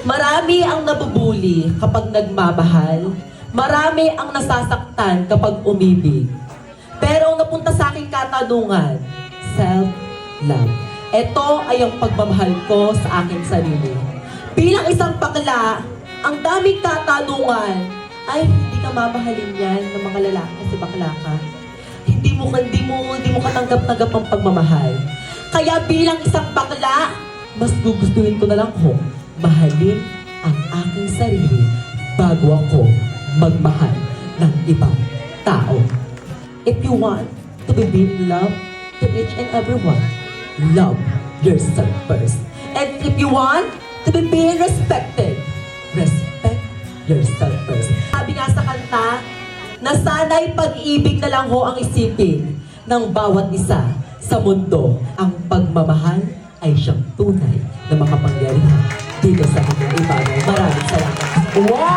Marami ang nabubuli kapag nagmamahal. Marami ang nasasaktan kapag umibig. Pero ang napunta sa aking katanungan, self-love. Ito ay ang pagmamahal ko sa aking sarili. Bilang isang bakla, ang daming katanungan, ay hindi ka mamahalin yan ng mga lalaki kasi bakla ka. Hindi mo katanggap-tanggap ang pagmamahal. Kaya bilang isang bakla, mas gugustuhin ko na lang ko mahalin ang aking sarili bago ako magmahal ng ibang tao. If you want to be in love to each and everyone, love yourself first. And if you want to be being respected, respect yourself first. Sabi nga sa kanta, na sana'y pag-ibig na lang ho ang isipin ng bawat isa sa mundo. Ang pagmamahal ay siyang tunay na makapangyarihan dito sa ating ibang. Maraming salamat. Wow!